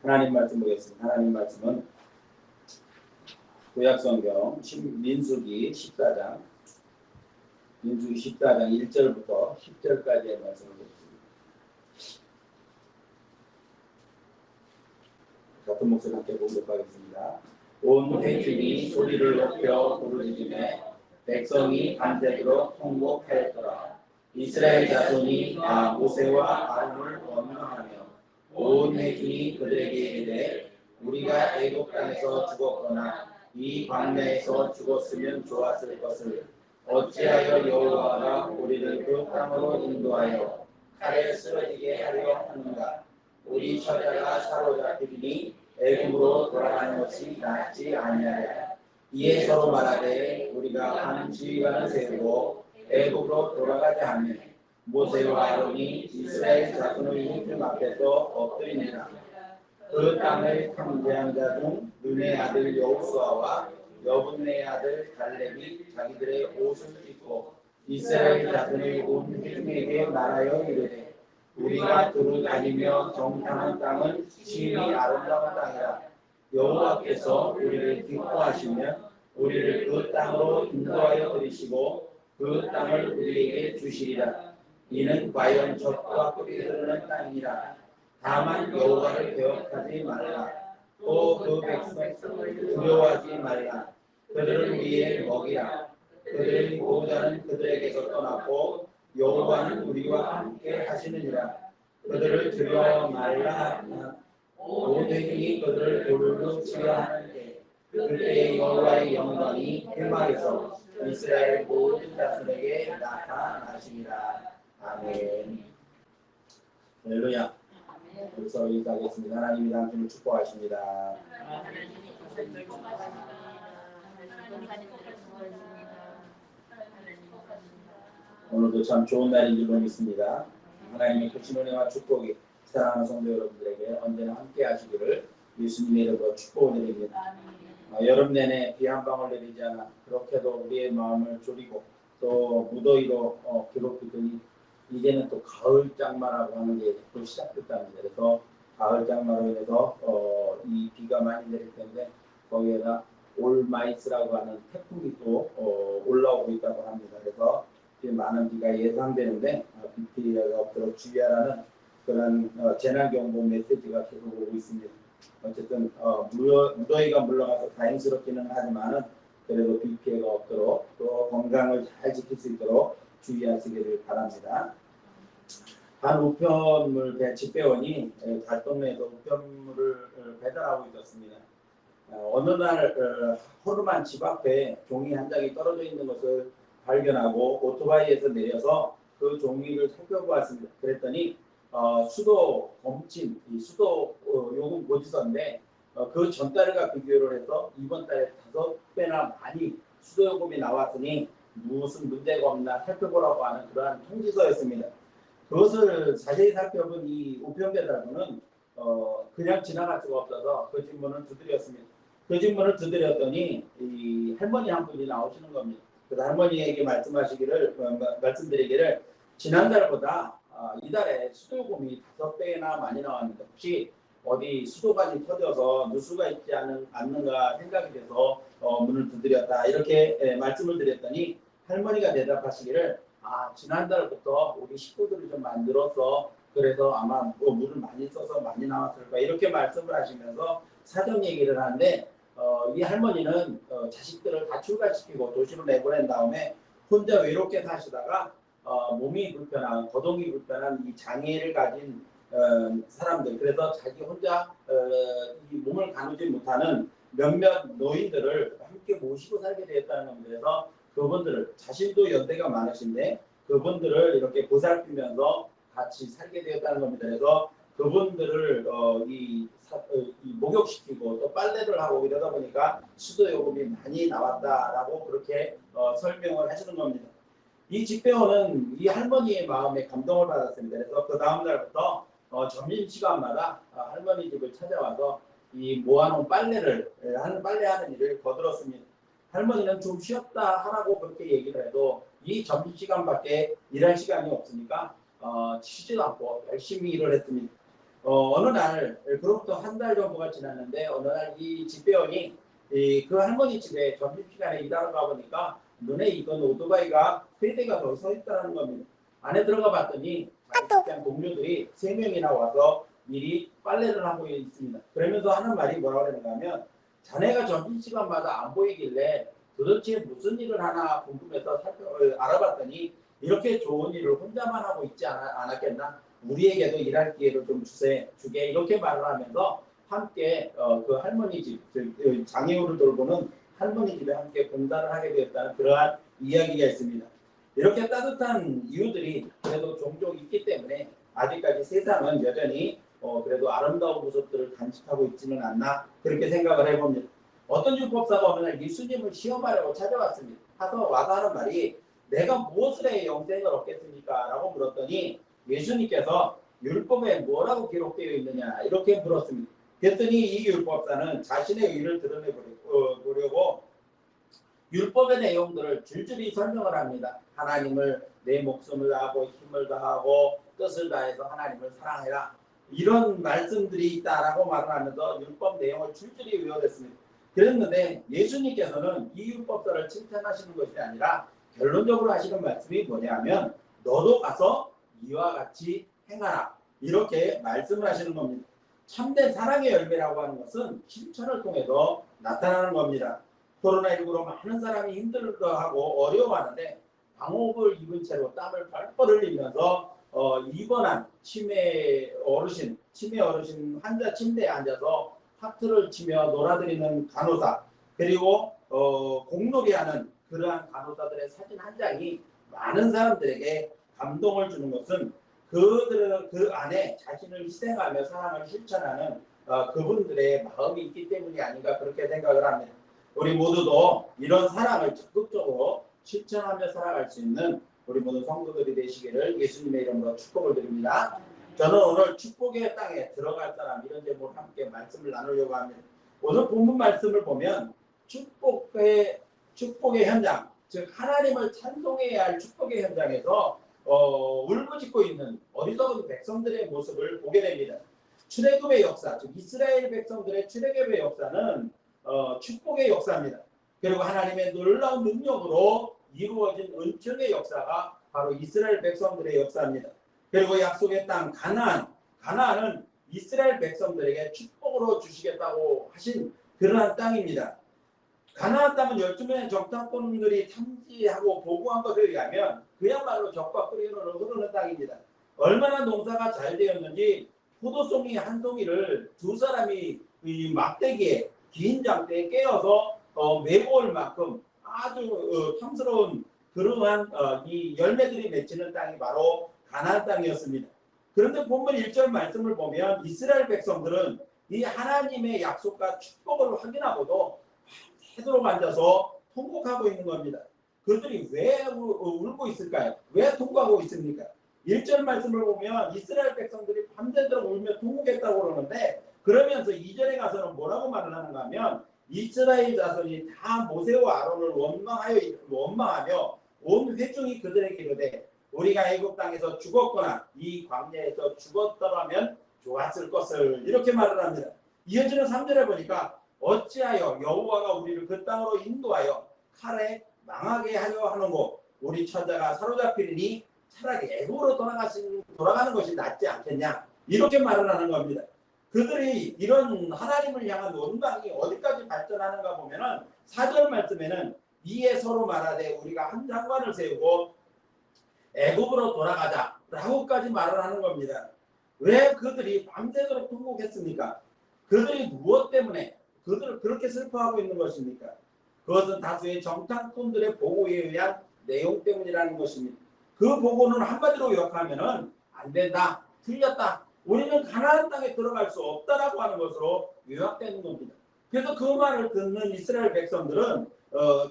하나님 말씀 보겠습니다. 하나님 말씀은 구약성경 민수기 14장 1절부터 10절까지의 말씀을 보겠습니다. 같은 목소리 함께 공독하겠습니다. 온 회중이 소리를 높여 부르짖으매 백성이 밤새도록 통곡하였더라. 이스라엘 자손이 모세와 아론을 원망하며 온 회중이 그들에게 이르되 우리가 애굽 땅에서 죽었거나 이 광야에서 죽었으면 좋았을 것을 어찌하여 여호와가 우리를 그 땅으로 인도하여 칼에 쓰러지게 하려 하는가. 우리 처자가 사로잡히니 애굽으로 돌아가는 것이 낫지 아니하랴. 이에 서로 말하되 우리가 한 지휘관을 세우고 애굽으로 돌아가자 하며 모세와 아론이 이스라엘 자손의 회중 앞에서 엎드리니라. 그 땅을 통제한 자 중 눈의 아들 여호수아와 여분의 아들 갈렙이 자기들의 옷을 찢고 이스라엘 자손의 온 회중에게 말하여 이르되 우리가 두루 다니며 정탐한 땅은 심히 아름다운 땅이라. 여호와께서 우리를 기뻐하시면 우리를 그 땅으로 인도하여 들이시고 그 땅을 우리에게 주시리라. 이는 과연 젖과 꿀이 흐르는 땅이라. 다만 여호와를 배역하지 말라. 또 그 백성을 두려워하지 말라. 그들은 우리의 먹이라. 그들의 보호자는 그들에게서 떠났고 여호와는 우리와 함께 하시느니라. 그들을 두려워 말라. 온 회중이 그들을 돌로 치려 하는데 그때의 여호와의 영광이 해막에서 이스라엘 모든 자손에게 나타나시리라. 아멘. 할렐루야. 여기서 인사하겠습니다. 하나님이 당신을 축복하십니다. 오늘도 참 좋은 날인 줄 믿습니다. 하나님의 크신 은혜와 축복이 사랑하는 성도 여러분들에게 언제나 함께 하시기를 예수님의 이름으로 축복을 드립니다. 여름 내내 비 한 방울 내리지 않아 그렇게도 우리의 마음을 졸이고 또 무더위로 괴롭히더니 이제는 또 가을 장마라고 하는 게 또 시작됐답니다. 그래서 가을 장마로 인해서 이 비가 많이 내릴 텐데 거기에다 올마이스라고 하는 태풍이 또 올라오고 있다고 합니다. 그래서 많은 비가 예상되는데 비 피해가 없도록 주의하라는 그런 재난경보 메시지가 계속 오고 있습니다. 어쨌든 무더위가 물러가서 다행스럽기는 하지만은 그래도 비 피해가 없도록 또 건강을 잘 지킬 수 있도록 주의하시기를 바랍니다. 한 우편물 집배원이 달동네에서 우편물을 배달하고 있었습니다. 어느 날 허름한 집 앞에 종이 한 장이 떨어져 있는 것을 발견하고 오토바이에서 내려서 그 종이를 살펴보았습니다. 그랬더니 수도 검침, 수도 요금 고지서인데 그 전달과 비교를 해서 이번 달에 5배나 많이 수도 요금이 나왔으니 무슨 문제가 없나 살펴보라고 하는 그러한 통지서였습니다. 그것을 자세히 살펴본 이 우편배달부는 그냥 지나갈 수가 없어서 그 질문을 두드렸습니다. 그 질문을 두드렸더니 이 할머니 한 분이 나오시는 겁니다. 그래서 할머니에게 말씀드리기를 지난달보다 이달에 수도요금이 5배나 많이 나왔는데 혹시 어디 수도관이 터져서 누수가 있지 않는가 생각이 돼서 문을 두드렸다 이렇게 말씀을 드렸더니 할머니가 대답하시기를 지난달부터 우리 식구들을 좀 만들어서 그래서 아마 물을 많이 써서 많이 나왔을 거야 이렇게 말씀을 하시면서 사정 얘기를 하는데 이 할머니는 자식들을 다 출가시키고 도시로 내보낸 다음에 혼자 외롭게 사시다가 몸이 불편한 거동이 불편한 이 장애를 가진 사람들 그래서 자기 혼자 이 몸을 가누지 못하는 몇몇 노인들을 함께 모시고 살게 되었다는 겁니다. 그래서 그분들을 자신도 연대가 많으신데 그분들을 이렇게 보살피면서 같이 살게 되었다는 겁니다. 그래서 그분들을 목욕시키고 또 빨래를 하고 이러다 보니까 수도 요금이 많이 나왔다라고 그렇게 설명을 하시는 겁니다. 이 집배원은 이 할머니의 마음에 감동을 받았습니다. 그래서 그 다음 날부터 점심시간마다 할머니 집을 찾아와서 이 모아놓은 빨래하는 일을 거들었습니다. 할머니는 좀 쉬었다 하라고 그렇게 얘기를 해도 이 점심시간밖에 일할 시간이 없으니까 쉬지도 않고 열심히 일을 했습니다. 어느 날 그로부터 한 달 정도가 지났는데 어느 날 이 집배원이 그 할머니 집에 점심시간에 일하러 가보니까 눈에 익은 오토바이가 3대가 더 서 있다는 겁니다. 안에 들어가 봤더니 자기 직장 동료들이 3명이나 와서 미리 빨래를 하고 있습니다. 그러면서 하는 말이 뭐라고 그러는가 하면 자네가 점심시간마다 안 보이길래 도대체 무슨 일을 하나 궁금해서 알아봤더니 이렇게 좋은 일을 혼자만 하고 있지 않았겠나? 우리에게도 일할 기회를 좀 주게 이렇게 말을 하면서 함께 그 할머니 집, 장애우를 돌보는 할머니 집에 함께 봉사를 하게 되었다는 그러한 이야기가 있습니다. 이렇게 따뜻한 이유들이 그래도 종종 있기 때문에 아직까지 세상은 여전히 그래도 아름다운 모습들을 간직하고 있지는 않나 그렇게 생각을 해봅니다. 어떤 율법사가 어느 날 예수님을 시험하려고 찾아왔습니다. 와서 하는 말이 내가 무엇을 해 영생을 얻겠습니까? 라고 물었더니 예수님께서 율법에 뭐라고 기록되어 있느냐 이렇게 물었습니다. 그랬더니 이 율법사는 자신의 의를 드러내보려고 율법의 내용들을 줄줄이 설명을 합니다. 하나님을 내 목숨을 다하고 힘을 다하고 뜻을 다해서 하나님을 사랑해라. 이런 말씀들이 있다라고 말을 하면서 율법 내용을 줄줄이 외워댔습니다. 그랬는데 예수님께서는 이 율법사를 칭찬하시는 것이 아니라 결론적으로 하시는 말씀이 뭐냐면 너도 가서 이와 같이 행하라. 이렇게 말씀을 하시는 겁니다. 참된 사랑의 열매라고 하는 것은 실천을 통해서 나타나는 겁니다. 코로나19로 많은 사람이 힘들어하고 어려워하는데 방호복을 입은 채로 땀을 뻘뻘 흘리면서 입원한 치매 어르신 환자 침대에 앉아서 하트를 치며 놀아드리는 간호사 그리고 공놀이하는 그러한 간호사들의 사진 한 장이 많은 사람들에게 감동을 주는 것은 그들은 그 안에 자신을 희생하며 사랑을 실천하는 그분들의 마음이 있기 때문이 아닌가 그렇게 생각을 합니다. 우리 모두도 이런 사랑을 적극적으로 실천하며 살아갈 수 있는 우리 모든 성도들이 되시기를 예수님의 이름으로 축복을 드립니다. 저는 오늘 축복의 땅에 들어갈 사람 이런 제목으로 함께 말씀을 나누려고 합니다. 오늘 본문 말씀을 보면 축복의 현장, 즉 하나님을 찬송해야 할 축복의 현장에서 울부짖고 있는 어리석은 백성들의 모습을 보게 됩니다. 출애굽의 역사, 즉 이스라엘 백성들의 출애굽의 역사는 축복의 역사입니다. 그리고 하나님의 놀라운 능력으로 이루어진 은총의 역사가 바로 이스라엘 백성들의 역사입니다. 그리고 약속의 땅 가나안은 이스라엘 백성들에게 축복으로 주시겠다고 하신 그러한 땅입니다. 가나안 땅은 12명의 정탐꾼들이 탐지하고 보고한 것에 의하면 그야말로 적과 꿀이 흐르는 땅입니다. 얼마나 농사가 잘 되었는지 포도송이 한 송이를 두 사람이 이 막대기에 긴 장대에 깨어서 메고 올 만큼 아주 탐스러운 그러한 이 열매들이 맺히는 땅이 바로 가나안 땅이었습니다. 그런데 본문 1절 말씀을 보면 이스라엘 백성들은 이 하나님의 약속과 축복을 확인하고도 새도록 앉아서 통곡하고 있는 겁니다. 그들이 왜 울고 있을까요? 왜 통곡하고 있습니까? 1절 말씀을 보면 이스라엘 백성들이 밤새도록 울며 통곡했다고 그러는데 그러면서 2절에 가서는 뭐라고 말을 하는가 하면 이스라엘 자손이 다 모세와 아론을 원망하며 온 회중이 그들에게 이르되 우리가 애굽 땅에서 죽었거나 이 광야에서 죽었더라면 좋았을 것을 이렇게 말을 합니다. 이어지는 3절에 보니까 어찌하여 여호와가 우리를 그 땅으로 인도하여 칼에 망하게 하려 하는고 우리 처자가 사로잡히니 차라리 애굽으로 돌아가는 것이 낫지 않겠냐 이렇게 말을 하는 겁니다. 그들이 이런 하나님을 향한 원망이 어디까지 발전하는가 보면은 4절 말씀에는 이에 서로 말하되 우리가 한 장관을 세우고 애굽으로 돌아가자라고까지 말을 하는 겁니다. 왜 그들이 밤새도록 통곡했습니까? 그들이 무엇 때문에 그들을 그렇게 슬퍼하고 있는 것입니까? 그것은 다수의 정탐꾼들의 보고에 의한 내용 때문이라는 것입니다. 그 보고는 한마디로 요약하면은 안 된다, 틀렸다, 우리는 가나안 땅에 들어갈 수 없다라고 하는 것으로 요약되는 겁니다. 그래서 그 말을 듣는 이스라엘 백성들은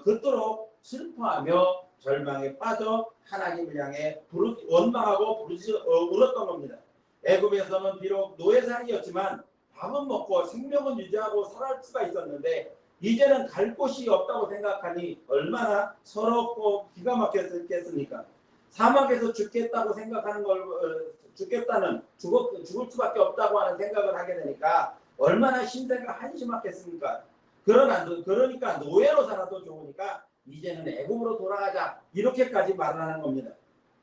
그토록 슬퍼하며 절망에 빠져 하나님을 향해 원망하고 울었던 겁니다. 애굽에서는 비록 노예살이였지만 밥은 먹고 생명은 유지하고 살아갈 수가 있었는데 이제는 갈 곳이 없다고 생각하니 얼마나 서럽고 기가 막혔겠습니까? 사막에서 죽겠다고 생각하는 걸 죽을 수밖에 없다고 하는 생각을 하게 되니까 얼마나 신세가 한심하겠습니까? 그러니까 노예로 살아도 좋으니까 이제는 애국으로 돌아가자 이렇게까지 말을 하는 겁니다.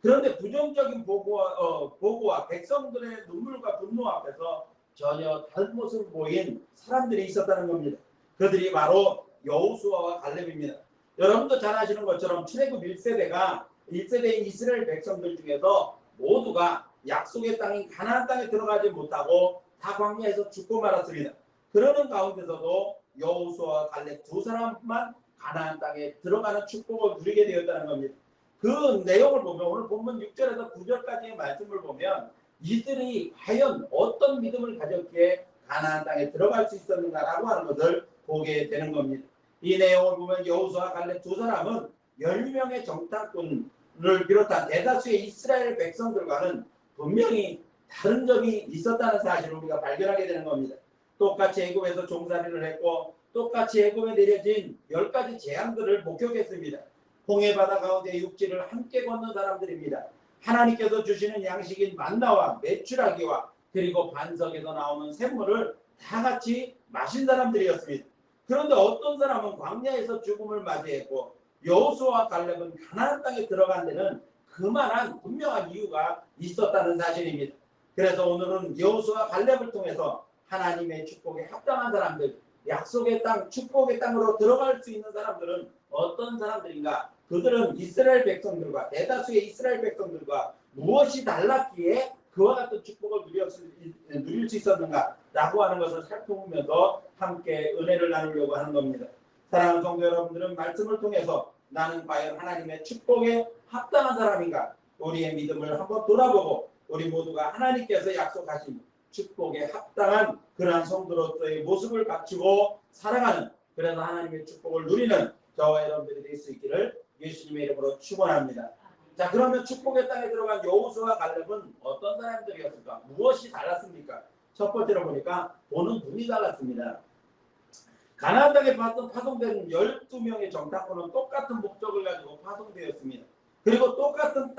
그런데 부정적인 보고와 백성들의 눈물과 분노 앞에서 전혀 다른 모습을 보인 사람들이 있었다는 겁니다. 그들이 바로 여호수아와 갈렙입니다. 여러분도 잘 아시는 것처럼 출애굽 1세대인 이스라엘 백성들 중에서 모두가 약속의 땅인 가나안 땅에 들어가지 못하고 다 광야에서 죽고 말았습니다. 그러는 가운데서도 여호수아와 갈렙 두 사람만 가나안 땅에 들어가는 축복을 누리게 되었다는 겁니다. 그 내용을 보면 오늘 본문 6절에서 9절까지의 말씀을 보면 이들이 과연 어떤 믿음을 가졌기에 가나안 땅에 들어갈 수 있었는가라고 하는 것을 보게 되는 겁니다. 이 내용을 보면 여호수아와 갈렙 두 사람은 10명의 정탐꾼을 비롯한 대다수의 이스라엘 백성들과는 분명히 다른 점이 있었다는 사실을 우리가 발견하게 되는 겁니다. 똑같이 애굽에서 종살이를 했고 똑같이 애굽에 내려진 10가지 재앙들을 목격했습니다. 홍해바다 가운데 육지를 함께 걷는 사람들입니다. 하나님께서 주시는 양식인 만나와 메추라기와 그리고 반석에서 나오는 샘물을 다 같이 마신 사람들이었습니다. 그런데 어떤 사람은 광야에서 죽음을 맞이했고 여호수아와 갈렙은 가나안 땅에 들어간 데는 그만한 분명한 이유가 있었다는 사실입니다. 그래서 오늘은 여호수아와 갈렙을 통해서 하나님의 축복에 합당한 사람들, 약속의 땅, 축복의 땅으로 들어갈 수 있는 사람들은 어떤 사람들인가? 그들은 이스라엘 백성들과 대다수의 이스라엘 백성들과 무엇이 달랐기에 그와 같은 축복을 누릴 수 있었는가? 라고 하는 것을 살펴보면서 함께 은혜를 나누려고 하는 겁니다. 사랑하는 성도 여러분들은 말씀을 통해서 나는 과연 하나님의 축복에 합당한 사람인가? 우리의 믿음을 한번 돌아보고 우리 모두가 하나님께서 약속하신 축복에 합당한 그러한 성도로서의 모습을 갖추고 살아가는, 그래서 하나님의 축복을 누리는 저와 여러분들이 될 수 있기를 예수님의 이름으로 축원합니다. 자, 그러면 축복의 땅에 들어간 여호수아와 갈렙은 어떤 사람들이었을까? 무엇이 달랐습니까? 첫 번째로 보니까 보는 눈이 달랐습니다. 가나안 땅에 파송된 12명의 정탐꾼은 똑같은 목적을 가지고 파송되었습니다. 그리고 똑같은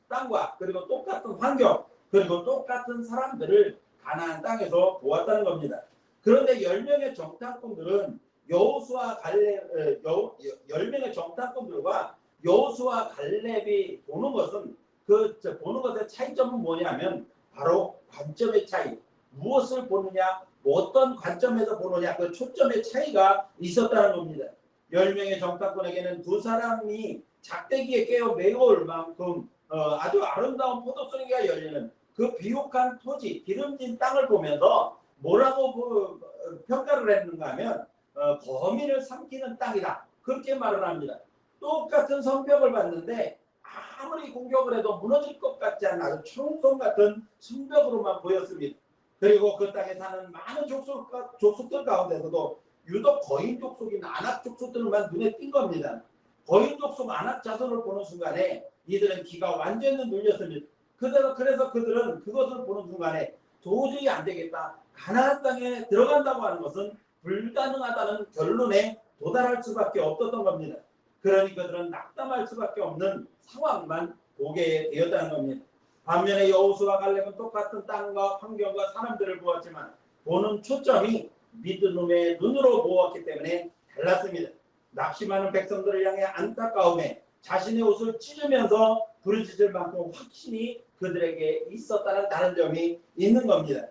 땅과 그리고 똑같은 환경, 그리고 똑같은 사람들을 가나안 땅에서 보았다는 겁니다. 그런데 10명의 정탐꾼들은 10명의 정탐꾼들과 여호수아 갈렙이 보는 것의 차이점은 뭐냐면 바로 관점의 차이. 무엇을 보느냐, 어떤 관점에서 보느냐, 그 초점의 차이가 있었다는 겁니다. 10명의 정탐꾼에게는 두 사람이 작대기에 깨어 메어올 만큼 아주 아름다운 포도송이가 열리는 그 비옥한 토지, 기름진 땅을 보면서 뭐라고 평가를 했는가 하면 거미를 삼키는 땅이다. 그렇게 말을 합니다. 똑같은 성벽을 봤는데 아무리 공격을 해도 무너질 것 같지 않은 아주 청송 같은 성벽으로만 보였습니다. 그리고 그 땅에 사는 많은 족속들 가운데서도 유독 거인 족속인 아낙 족속들만 눈에 띈 겁니다. 거인 족속 아낙 자손을 보는 순간에 이들은 기가 완전히 눌렸습니다. 그래서 그들은 그것을 보는 순간에 도저히 안 되겠다. 가나안 땅에 들어간다고 하는 것은 불가능하다는 결론에 도달할 수밖에 없었던 겁니다. 그러니 그들은 낙담할 수밖에 없는 상황만 보게 되었다는 겁니다. 반면에 여호수아와 갈렙은 똑같은 땅과 환경과 사람들을 보았지만 보는 초점이 믿음의 눈으로 보았기 때문에 달랐습니다. 낙심하는 백성들을 향해 안타까움에 자신의 옷을 찢으면서 부르짖을 만큼 확신이 그들에게 있었다는 다른 점이 있는 겁니다.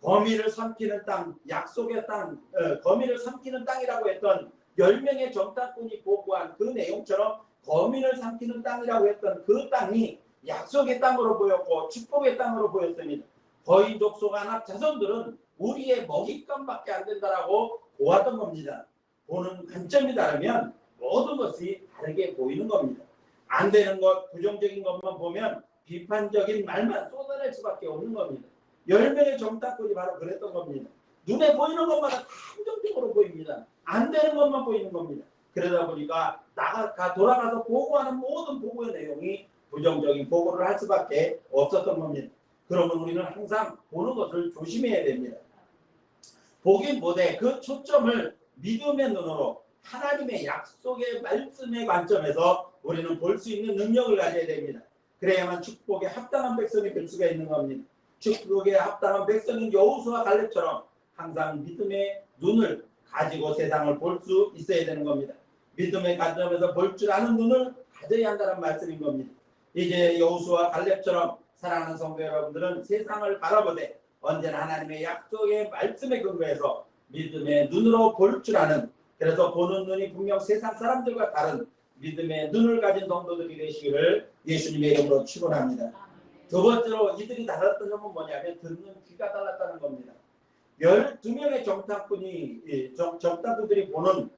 거미를 삼키는 땅, 약속의 땅, 거미를 삼키는 땅이라고 했던 10명의 정탐꾼이 보고한 그 내용처럼 거미를 삼키는 땅이라고 했던 그 땅이 약속의 땅으로 보였고 축복의 땅으로 보였습니다. 거인 족속 아낙 자손들은 우리의 먹잇감밖에 안 된다라고 보았던 겁니다. 보는 관점이 다르면 모든 것이 다르게 보이는 겁니다. 안 되는 것, 부정적인 것만 보면 비판적인 말만 쏟아낼 수밖에 없는 겁니다. 10명의 정탐꾼이 바로 그랬던 겁니다. 눈에 보이는 것마다 다 부정적으로 보입니다. 안 되는 것만 보이는 겁니다. 그러다 보니까 돌아가서 보고하는 모든 보고의 내용이 부정적인 보고를 할 수밖에 없었던 겁니다. 그러면 우리는 항상 보는 것을 조심해야 됩니다. 보긴 보되 그 초점을 믿음의 눈으로 하나님의 약속의 말씀의 관점에서 우리는 볼 수 있는 능력을 가져야 됩니다. 그래야만 축복에 합당한 백성이 될 수가 있는 겁니다. 축복에 합당한 백성인 여호수아 갈렙처럼 항상 믿음의 눈을 가지고 세상을 볼 수 있어야 되는 겁니다. 믿음의 관점에서 볼 줄 아는 눈을 가져야 한다는 말씀인 겁니다. 이제 여호수아 갈렙처럼 사랑하는 성도 여러분들은 세상을 바라보되 언제나 하나님의 약속의 말씀에 근거해서 믿음의 눈으로 볼 줄 아는, 그래서 보는 눈이 분명 세상 사람들과 다른 믿음의 눈을 가진 성도들이 되시기를 예수님의 이름으로 축원합니다. 두 번째로 이들이 달랐던 점은 뭐냐면 듣는 귀가 달랐다는 겁니다. 12명의 정탐꾼들이 보는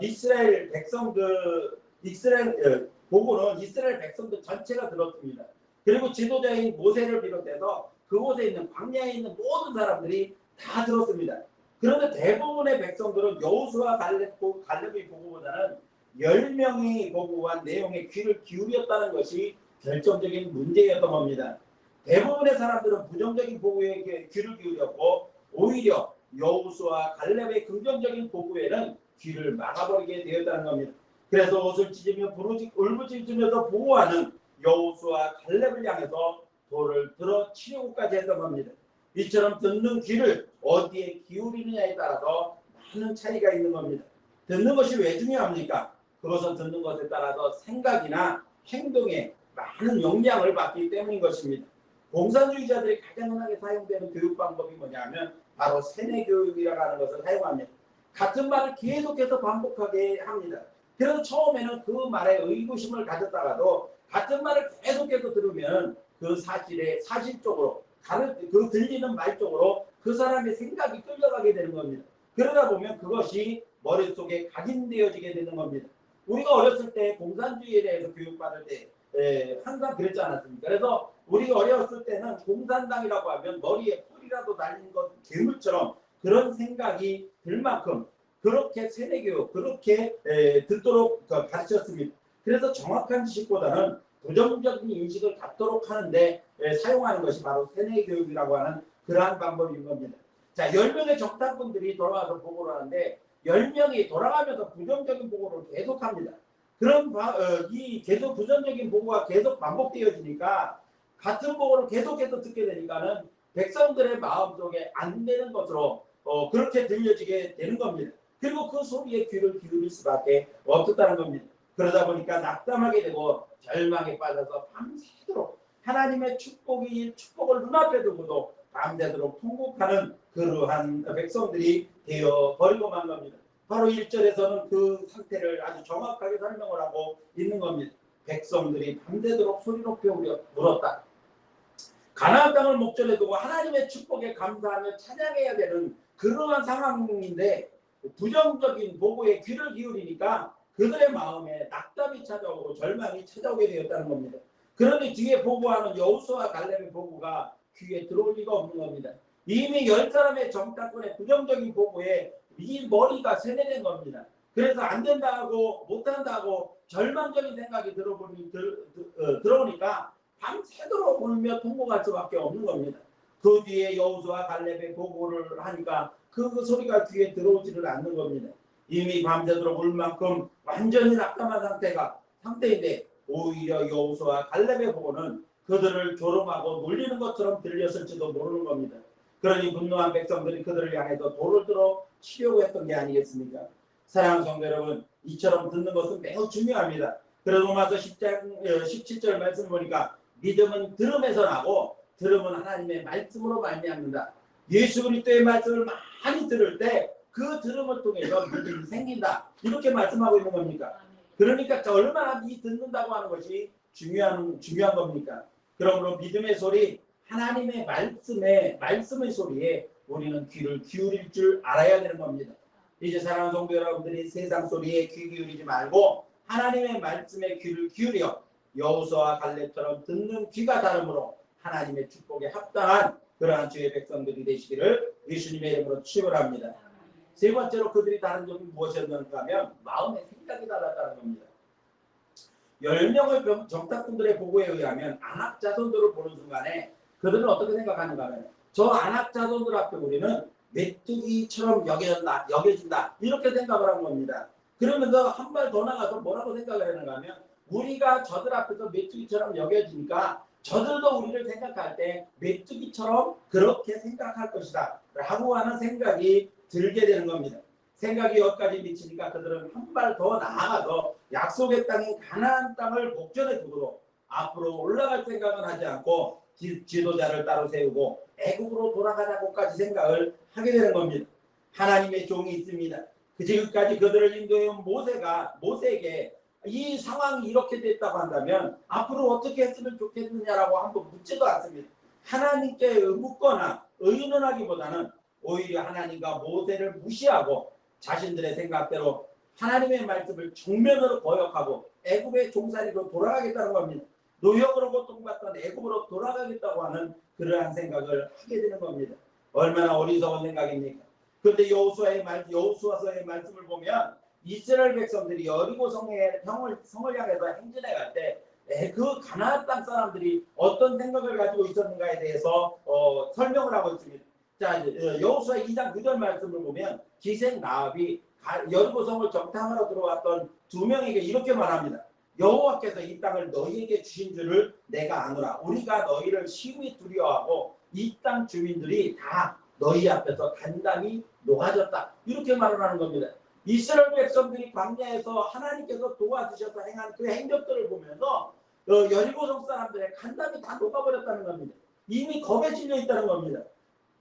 이스라엘 백성들, 보고는 이스라엘 백성들 전체가 들었습니다. 그리고 지도자인 모세를 비롯해서 그곳에 있는 광야에 있는 모든 사람들이 다 들었습니다. 그런데 대부분의 백성들은 여호수아 갈렙의 보고보다는 10명이 보고한 내용에 귀를 기울였다는 것이 결정적인 문제였던 겁니다. 대부분의 사람들은 부정적인 보고에 귀를 기울였고 오히려 여호수아 갈렙의 긍정적인 보고에는 귀를 막아버리게 되었다는 겁니다. 그래서 옷을 찢으며 울부짖으면서 보호하는 여호수아 갈렙을 향해서 돌을 들어 치려고까지 했던 겁니다. 이처럼 듣는 귀를 어디에 기울이느냐에 따라서 많은 차이가 있는 겁니다. 듣는 것이 왜 중요합니까? 그것은 듣는 것에 따라서 생각이나 행동에 많은 영향을 받기 때문인 것입니다. 공산주의자들이 가장 흔하게 사용되는 교육 방법이 뭐냐면 바로 세뇌 교육이라고 하는 것을 사용합니다. 같은 말을 계속해서 반복하게 합니다. 그래서 처음에는 그 말에 의구심을 가졌다가도 같은 말을 계속해서 들으면 그 사실 쪽으로 그 들리는 말 쪽으로 그 사람의 생각이 끌려가게 되는 겁니다. 그러다 보면 그것이 머릿속에 각인되어지게 되는 겁니다. 우리가 어렸을 때 공산주의에 대해서 교육받을 때 항상 그랬지 않았습니까? 그래서 우리가 어렸을 때는 공산당이라고 하면 머리에 풀이라도 날린 것 괴물처럼 그런 생각이 들 만큼 그렇게 세뇌교육, 그렇게 듣도록 가르쳤습니다. 그래서 정확한 지식보다는 부정적인 인식을 갖도록 하는데 사용하는 것이 바로 세뇌교육이라고 하는 그러한 방법인 겁니다. 자, 10명의 정탐꾼들이 돌아와서 보고를 하는데 10명이 돌아가면서 부정적인 보고를 계속합니다. 그런 이 계속 부정적인 보고가 계속 반복되어지니까 같은 보고를 계속해서 듣게 되니까는 백성들의 마음속에 안 되는 것으로 그렇게 들려지게 되는 겁니다. 그리고 그 소리에 귀를 기울일 수밖에 없었다는 겁니다. 그러다 보니까 낙담하게 되고 절망에 빠져서 밤새도록 하나님의 축복을 눈앞에 두고도 밤새도록 통곡하는 그러한 백성들이 되어 버리고만 겁니다. 바로 1절에서는 그 상태를 아주 정확하게 설명을 하고 있는 겁니다. 백성들이 밤새도록 소리 높여 울었다. 가나안 땅을 목전에 두고 하나님의 축복에 감사하며 찬양해야 되는 그러한 상황인데 부정적인 보고에 귀를 기울이니까 그들의 마음에 낙담이 찾아오고 절망이 찾아오게 되었다는 겁니다. 그런데 뒤에 보고하는 여호수아 갈렙의 보고가 귀에 들어올 리가 없는 겁니다. 이미 10사람의 정탐꾼의 부정적인 보고에 이 머리가 세뇌된 겁니다. 그래서 안 된다고 못한다고 절망적인 생각이 들어오니까 밤새도록 울며 통곡할 수밖에 없는 겁니다. 그 뒤에 여호수아 갈렙의 보고를 하니까 그 소리가 귀에 들어오지를 않는 겁니다. 이미 밤새도록 울 만큼 완전히 낙담한 상태인데 오히려 여호수아 갈렙의 보고는 그들을 조롱하고 놀리는 것처럼 들렸을지도 모르는 겁니다. 그러니 분노한 백성들이 그들을 향해서 돌을 들어 치려고 했던 게 아니겠습니까? 사랑하는 성도 여러분, 이처럼 듣는 것은 매우 중요합니다. 그래서 로마서 17절 말씀 보니까 믿음은 들음에서 나고 들음은 하나님의 말씀으로 말미암는다. 예수 그리스도의 말씀을 많이 들을 때 그 들음을 통해서 믿음이 생긴다. 이렇게 말씀하고 있는 겁니까? 그러니까 얼마나 이 듣는다고 하는 것이 중요한 겁니까? 그러므로 믿음의 소리, 하나님의 말씀의 소리에 우리는 귀를 기울일 줄 알아야 되는 겁니다. 이제 사랑하는 성도 여러분들이 세상 소리에 귀 기울이지 말고 하나님의 말씀에 귀를 기울여 여호수아와 갈렙처럼 듣는 귀가 다름으로 하나님의 축복에 합당한 그러한 주의 백성들이 되시기를 예수님의 이름으로 축원합니다. 세 번째로 그들이 다른 점이 무엇이었는가 하면 마음의 생각이 달랐다는 겁니다. 10명의 정탐꾼들의 보고에 의하면 안악 자손들을 보는 순간에 그들은 어떻게 생각하는가 하면 저 안악 자손들 앞에 우리는 메뚜기처럼 여겨진다 이렇게 생각을 한 겁니다. 그러면서 한 발 더 나가서 뭐라고 생각을 하는가 하면 우리가 저들 앞에서 메뚜기처럼 여겨지니까 저들도 우리를 생각할 때 메뚜기처럼 그렇게 생각할 것이다 라고 하는 생각이 들게 되는 겁니다. 생각이 여기까지 미치니까 그들은 한 발 더 나아가서 약속의 땅인 가나안 땅을 목전에 두고도 앞으로 올라갈 생각은 하지 않고 지도자를 따로 세우고 애국으로 돌아가자고까지 생각을 하게 되는 겁니다. 하나님의 종이 있습니다. 지금까지 그들을 인도해온 모세에게 이 상황이 이렇게 됐다고 한다면 앞으로 어떻게 했으면 좋겠느냐라고 한번 묻지도 않습니다. 하나님께 묻거나 의논하기보다는 오히려 하나님과 모세를 무시하고 자신들의 생각대로 하나님의 말씀을 정면으로 거역하고 애굽의 종살이로 돌아가겠다는 겁니다. 노역으로 고통받던 애굽으로 돌아가겠다고 하는 그러한 생각을 하게 되는 겁니다. 얼마나 어리석은 생각입니까? 그런데 여호수아서의 말씀을 보면 이스라엘 백성들이 여리고 성을 향해서 행진해 갈 때 그 가나안 땅 사람들이 어떤 생각을 가지고 있었는가에 대해서 설명을 하고 있습니다. 자, 여호수아 2장 9절 말씀을 보면 기생 라합이 여리고 성을 정탐하러 들어왔던 두 명에게 이렇게 말합니다. 여호와께서 이 땅을 너희에게 주신 줄을 내가 아노라. 우리가 너희를 심히 두려워하고 이 땅 주민들이 다 너희 앞에서 단단히 녹아졌다. 이렇게 말을 하는 겁니다. 이스라엘 백성들이 광야에서 하나님께서 도와주셔서 행한 그 행적들을 보면서 여리고성 사람들의 간담이 다 녹아버렸다는 겁니다. 이미 겁에 질려 있다는 겁니다.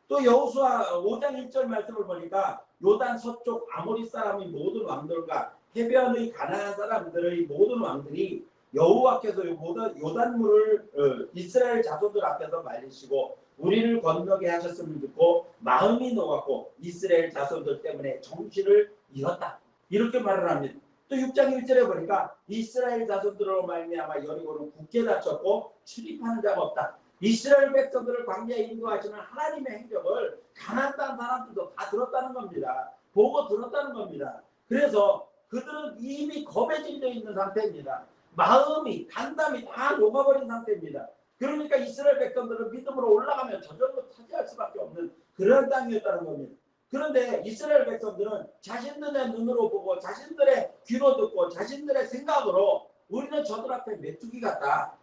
또 여호수아 5장 1절 말씀을 보니까 요단 서쪽 아모리 사람의 모든 왕들과 해변의 가나안 사람들의 모든 왕들이 여호와께서 요단물을 이스라엘 자손들 앞에서 말리시고 우리를 건너게 하셨음을 듣고 마음이 녹았고 이스라엘 자손들 때문에 정신을 잃었다. 이렇게 말을 합니다. 또 6장 1절에 보니까 이스라엘 자손들로 말미암아 여리고는 굳게 닫혔고 출입하는 자가 없다. 이스라엘 백성들을 광야에 인도하시는 하나님의 행적을 가나안 땅 사람들도 다 들었다는 겁니다. 보고 들었다는 겁니다. 그래서 그들은 이미 겁에 질려 있는 상태입니다. 마음이 간담이 다 녹아버린 상태입니다. 그러니까 이스라엘 백성들은 믿음으로 올라가면 저절로 차지할 수밖에 없는 그런 땅이었다는 겁니다. 그런데 이스라엘 백성들은 자신들의 눈으로 보고 자신들의 귀로 듣고 자신들의 생각으로 우리는 저들 앞에 메뚜기 같다.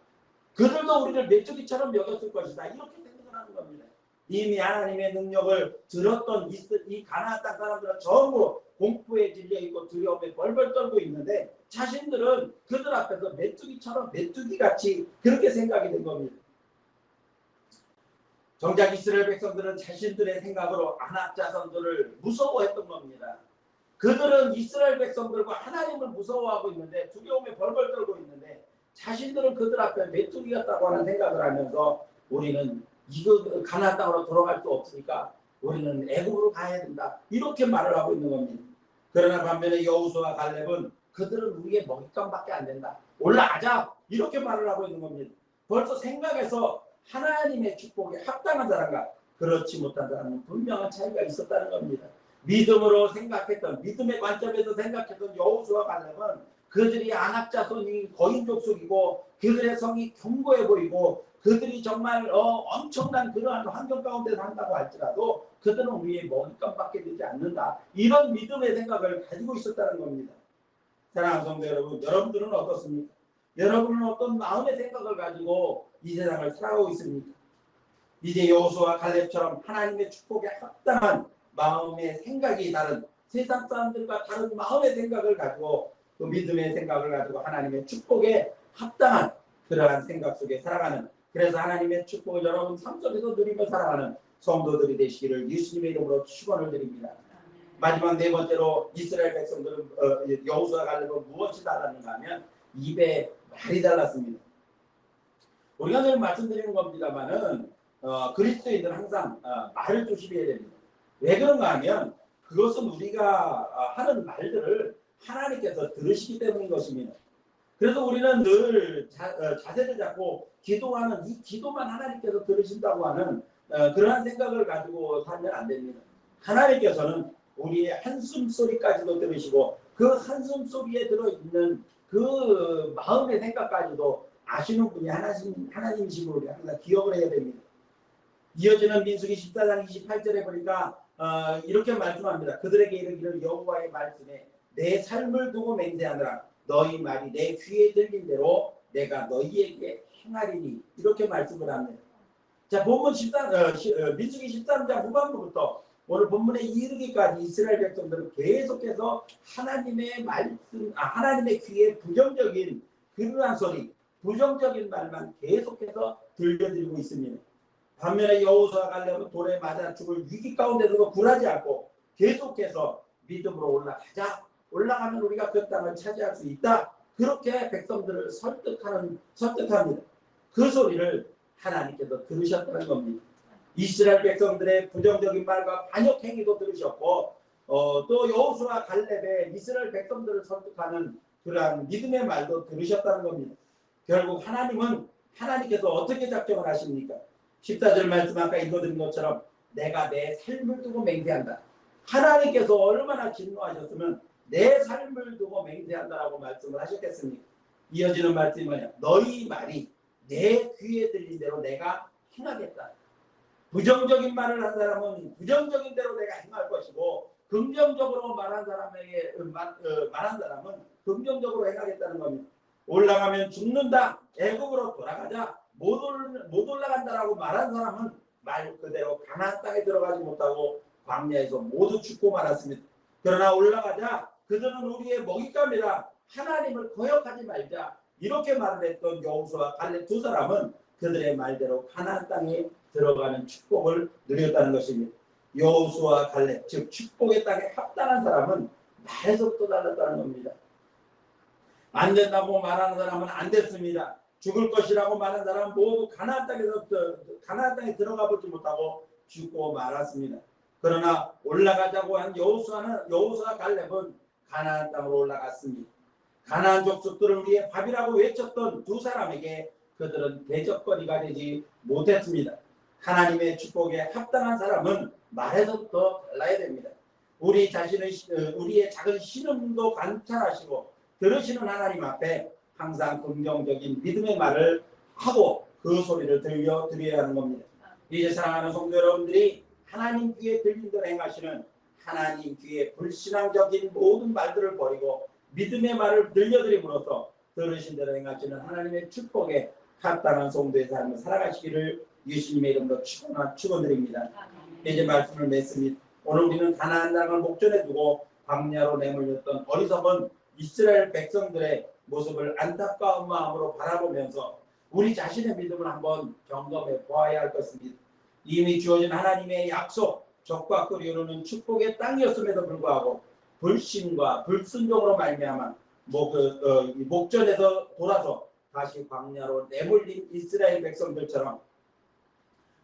그들도 우리를 메뚜기처럼 여겼을 것이다. 이렇게 생각을 하는 겁니다. 이미 하나님의 능력을 들었던 이 가나안 땅 사람들은 전부 공포에 질려있고 두려움에 벌벌 떨고 있는데 자신들은 그들 앞에서 메뚜기처럼 메뚜기같이 그렇게 생각이 된 겁니다. 정작 이스라엘 백성들은 자신들의 생각으로 아낙 자손들을 무서워했던 겁니다. 그들은 이스라엘 백성들과 하나님을 무서워하고 있는데 두려움에 벌벌 떨고 있는데 자신들은 그들 앞에 메뚜기 같다고 하는 생각을 하면서 우리는 이거 가나안 땅으로 돌아갈 수 없으니까 우리는 애굽으로 가야 된다. 이렇게 말을 하고 있는 겁니다. 그러나 반면에 여호수아와 갈렙은 그들은 우리의 먹잇감밖에 안 된다. 올라가자. 이렇게 말을 하고 있는 겁니다. 벌써 생각에서 하나님의 축복에 합당한 사람과 그렇지 못한 사람은 분명한 차이가 있었다는 겁니다. 믿음으로 생각했던 믿음의 관점에서 생각했던 여호수아와 갈렙은 그들이 아낙 자손이 거인 족속이고 그들의 성이 견고해 보이고 그들이 정말 엄청난 그러한 환경 가운데 산다고 할지라도 그들은 우리의 먹잇감밖에 되지 않는다. 이런 믿음의 생각을 가지고 있었다는 겁니다. 사랑하는 성도 여러분, 여러분들은 어떻습니까? 여러분은 어떤 마음의 생각을 가지고 이 세상을 살아가고 있습니까? 이제 여호수아와 갈렙처럼 하나님의 축복에 합당한 마음의 생각이 다른 세상 사람들과 다른 마음의 생각을 가지고 그 믿음의 생각을 가지고 하나님의 축복에 합당한 그러한 생각 속에 살아가는 그래서 하나님의 축복을 여러분 삶 속에서 누리며 살아가는 성도들이 되시기를 예수님의 이름으로 축원을 드립니다. 마지막 네 번째로 이스라엘 백성들은 여호수아 갈렙은 무엇이 달랐는가 하면 입에 말이 달랐습니다. 우리가 늘 말씀드리는 겁니다만은 그리스도인들은 항상 말을 조심해야 됩니다. 왜 그런가 하면 그것은 우리가 하는 말들을 하나님께서 들으시기 때문인 것입니다. 그래서 우리는 늘 자세를 잡고 기도하는 이 기도만 하나님께서 들으신다고 하는 그러한 생각을 가지고 살면 안 됩니다. 하나님께서는 우리의 한숨 소리까지도 들으시고 그 한숨 소리에 들어있는 그 마음의 생각까지도 아시는 분이 하나님이심을 우리가 항상 기억을 해야 됩니다. 이어지는 민수기 14장 28절에 보니까 이렇게 말씀합니다. 그들에게 이르기를 여호와의 말씀에 내 삶을 두고 맹세하느라 너희 말이 내 귀에 들린 대로 내가 너희에게 행하리니 이렇게 말씀을 합니다. 자, 본문 13, 민수기 13장 후반부부터 오늘 본문에 이르기까지 이스라엘 백성들은 계속해서 하나님의 말씀, 하나님의 귀에 부정적인 그러한 소리, 부정적인 말만 계속해서 들려드리고 있습니다. 반면에 여호수아 갈렙은 돌에 맞아 죽을 위기 가운데서도 굴하지 않고 계속해서 믿음으로 올라가자. 올라가면 우리가 그 땅을 차지할 수 있다. 그렇게 백성들을 설득합니다. 그 소리를 하나님께서 들으셨다는 겁니다. 이스라엘 백성들의 부정적인 말과 반역 행위도 들으셨고 또 여호수아 갈렙의 이스라엘 백성들을 설득하는 그러한 믿음의 말도 들으셨다는 겁니다. 결국 하나님께서 어떻게 작정을 하십니까? 14절 말씀 아까 읽어드린 것처럼 내가 내 삶을 두고 맹세한다. 하나님께서 얼마나 진노하셨으면 내 삶을 두고 맹세한다라고 말씀을 하셨겠습니까? 이어지는 말씀이 뭐냐? 너희 말이 내 귀에 들린 대로 내가 행하겠다. 부정적인 말을 한 사람은 부정적인 대로 내가 행할 것이고 긍정적으로 말한 사람은 긍정적으로 행하겠다는 겁니다. 올라가면 죽는다. 애국으로 돌아가자. 못 올라간다라고 말한 사람은 말 그대로 가나안 땅에 들어가지 못하고 광야에서 모두 죽고 말았습니다. 그러나 올라가자. 그들은 우리의 먹잇감이라 하나님을 거역하지 말자. 이렇게 말을 했던 여호수아 갈렙 두 사람은 그들의 말대로 가나안 땅에 들어가는 축복을 누렸다는 것입니다. 여호수아 갈렙 즉 축복의 땅에 합당한 사람은 말에서부터 달랐다는 겁니다. 안 된다고 말하는 사람은 안 됐습니다. 죽을 것이라고 말하는 사람은 모두 가나안 땅에 들어가 보지 못하고 죽고 말았습니다. 그러나 올라가자고 한 여호수아 갈렙은 가나안 땅으로 올라갔습니다. 가나안 족속들을 우리의 밥이라고 외쳤던 두 사람에게 그들은 대적거리가 되지 못했습니다. 하나님의 축복에 합당한 사람은 말에서부터 달라야 됩니다. 우리의 작은 신음도 관찰하시고 들으시는 하나님 앞에 항상 긍정적인 믿음의 말을 하고 그 소리를 들려드려야 하는 겁니다. 이제 사랑하는 성도 여러분들이 하나님 귀에 들린 대로 행하시는 하나님 귀에 불신앙적인 모든 말들을 버리고 믿음의 말을 들려드림으로써 들으신 대로 행하시는 하나님의 축복에 합당한 성도의 삶을 살아가시기를 예수님의 이름으로 축원드립니다. 이제 말씀을 맺습니다. 오늘 우리는 가나안 땅을 목전에 두고 광야로 내몰렸던 어리석은 이스라엘 백성들의 모습을 안타까운 마음으로 바라보면서 우리 자신의 믿음을 한번 점검해 보아야 할 것입니다. 이미 주어진 하나님의 약속, 적과 꿀이 흐르는 축복의 땅이었음에도 불구하고 불신과 불순종으로 말미암아 목전에서 돌아서 다시 광야로 내몰린 이스라엘 백성들처럼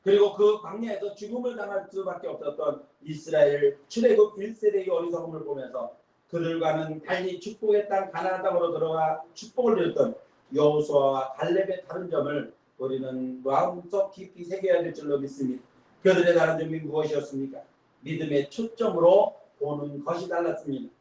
그리고 그 광야에서 죽음을 당할 수밖에 없었던 이스라엘 출애굽 1세대의 어리석음을 보면서 그들과는 달리 축복의 땅 가나안 땅으로 들어가 축복을 누렸던 여호수아와 갈렙의 다른 점을 우리는 마음속 깊이 새겨야 될 줄로 믿습니다. 그들의 다른 점이 무엇이었습니까? 믿음의 초점으로 보는 것이 달랐습니다.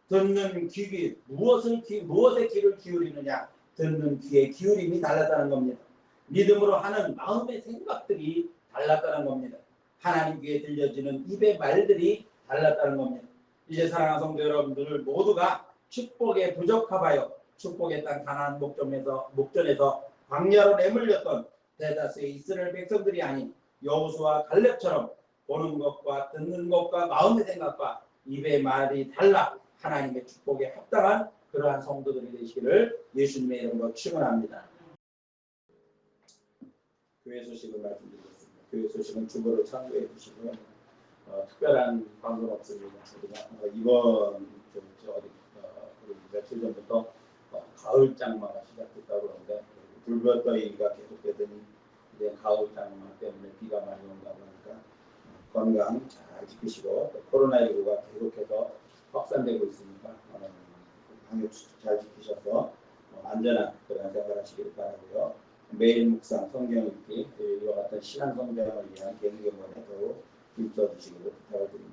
듣는 귀, 무엇에 귀를 기울이느냐? 듣는 귀의 기울임이 달랐다는 겁니다. 믿음으로 하는 마음의 생각들이 달랐다는 겁니다. 하나님 귀에 들려지는 입의 말들이 달랐다는 겁니다. 이제 사랑하는 성도 여러분들 모두가 축복에 부적합하여 축복의 땅 가나안 목전에서 광야로 내몰렸던 대다수의 이스라엘 백성들이 아닌 여호수아 갈렙처럼 보는 것과 듣는 것과 마음의 생각과 입의 말이 달라 하나님의 축복에 합당한 그러한 성도들이 되시기를 예수님의 이름으로 축원합니다. 교회 소식을 말씀드리겠습니다. 교회 소식은 주보를 참고해 주시고요. 특별한 광고는 없습니다. 우리가 이번 며칠 전부터 가을 장마가 시작됐다고 하는데 불볕더위가 계속되더니 이제 가을 장마 때문에 비가 많이 온다고 하니까 건강 잘 지키시고 또 코로나19가 계속해서 확산되고 있으니까 방역 잘 지키셔서 안전한 그런 생활하시기를 바라고요. 매일 묵상, 성경 읽기, 이와 같은 신앙 성장을 위한 개인경험에 더욱 힘써 주시기를 부탁드립니다.